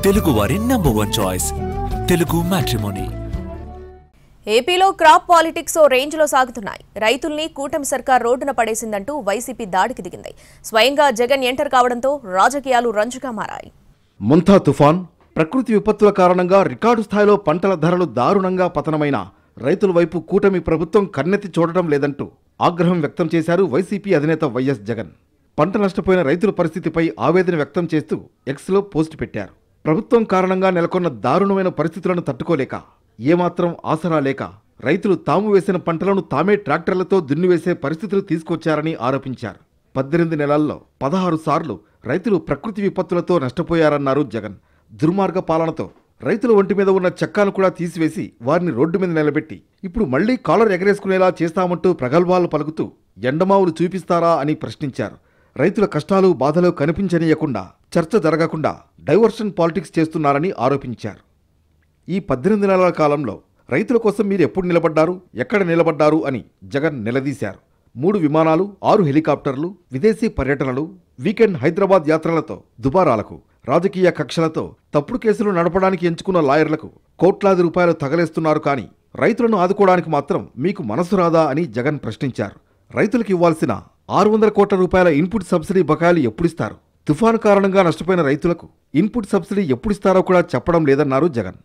తెలుగు వారి #1 choice Telugu matrimony. ఏపీలో crop politics ఓ రేంజ్లో సాగుతున్నాయి. రైతుల్ని కూటమి సర్కార్ రోడ్డున పడేసిందంటూ వైసీపీ దాడికి దిగింది. స్వయంగా జగన్ ఎంటర్ కావడంతో రాజకీయాలు రంజుగా మారాయి. ముంతా తుఫాన్, ప్రకృతి విపత్తుల కారణంగా రికార్డు స్థాయిలో పంటల ధరలు దారుణంగా పతనమైన రైతుల వైపు కూటమి ప్రభుత్వం కన్నెత్తి చూడటం లేదంటూ ఆగ్రహం వ్యక్తం చేశారు వైసీపీ అధినేత వైఎస్ జగన్. పంట నష్టపోయిన రైతుల పరిస్థితిపై ఆవేదన వ్యక్తం చేస్తూ ఎక్స్లో పోస్ట్ పెట్టారు. ప్రభుత్వం కారణంగా నెలకొన్న దారుణమైన పరిస్థితులను తట్టుకోలేక, ఏమాత్రం ఆసరా లేక రైతులు తాము వేసిన పంటలను తామే ట్రాక్టర్లతో దున్నివేసే పరిస్థితులు తీసుకొచ్చారని ఆరోపించారు. 18 నెలల్లో 16 సార్లు రైతులు ప్రకృతి విపత్తులతో నష్టపోయారన్నారు జగన్. దుర్మార్గ పాలనతో రైతుల ఒంటి మీద ఉన్న చక్కాను కూడా తీసివేసి వారిని రోడ్డు మీద నిలబెట్టి ఇప్పుడు మళ్లీ కాలర్ ఎగరేసుకునేలా చేస్తామంటూ ప్రగల్భాలు పలుకుతూ ఎండమావులు చూపిస్తారా అని ప్రశ్నించారు. రైతుల కష్టాలు బాధలు కనిపించనీయకుండా, చర్చ జరగకుండా డైవర్షన్ పాలిటిక్స్ చేస్తున్నారని ఆరోపించారు. ఈ 18 నెలల కాలంలో రైతుల కోసం మీరు ఎప్పుడు నిలబడ్డారు, ఎక్కడ నిలబడ్డారు అని జగన్ నిలదీశారు. 3 విమానాలు, 6 హెలికాప్టర్లు, విదేశీ పర్యటనలు, వీకెండ్ హైదరాబాద్ యాత్రలతో దుబారాలకు, రాజకీయ కక్షలతో తప్పుడు కేసులు నడపడానికి ఎంచుకున్న లాయర్లకు కోట్లాది రూపాయలు తగలేస్తున్నారు. కానీ రైతులను ఆదుకోవడానికి మాత్రం మీకు మనసు రాదా అని జగన్ ప్రశ్నించారు. రైతులకు ఇవ్వాల్సిన 600 కోట్ల రూపాయల ఇన్పుట్ సబ్సిడీ బకాయిలు ఎప్పుడిస్తారు? తుఫాను కారణంగా నష్టపోయిన రైతులకు ఇన్పుట్ సబ్సిడీ ఎప్పుడిస్తారో కూడా చెప్పడం లేదన్నారు జగన్.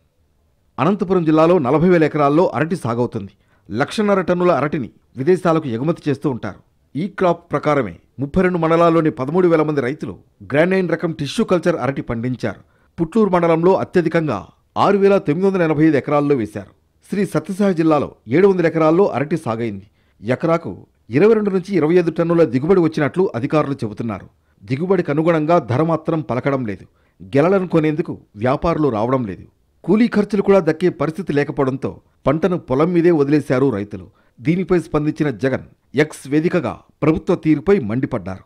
అనంతపురం జిల్లాలో 40,000 ఎకరాల్లో అరటి సాగవుతుంది. 1,50,000 టన్నుల అరటిని విదేశాలకు ఎగుమతి చేస్తూ ఉంటారు. ఈ క్రాప్ ప్రకారమే 32 మండలాల్లోని 13,000 మంది రైతులు గ్రాండైన్ రకం టిష్యూ కల్చర్ అరటి పండించారు. పుట్లూరు మండలంలో అత్యధికంగా 6,985 ఎకరాల్లో వేశారు. శ్రీ సత్యసాయి జిల్లాలో 700 ఎకరాల్లో అరటి సాగైంది. ఎకరాకు 22 నుంచి 25 టన్నుల దిగుబడి వచ్చినట్లు అధికారులు చెబుతున్నారు. దిగుబడికి అనుగుణంగా ధర మాత్రం పలకడం లేదు. గెలలను కొనేందుకు వ్యాపారులు రావడం లేదు. కూలీ ఖర్చులు కూడా దక్కే పరిస్థితి లేకపోవడంతో పంటను పొలం మీదే వదిలేశారు రైతులు. దీనిపై స్పందించిన జగన్ ఎక్స్ వేదికగా ప్రభుత్వ తీరుపై మండిపడ్డారు.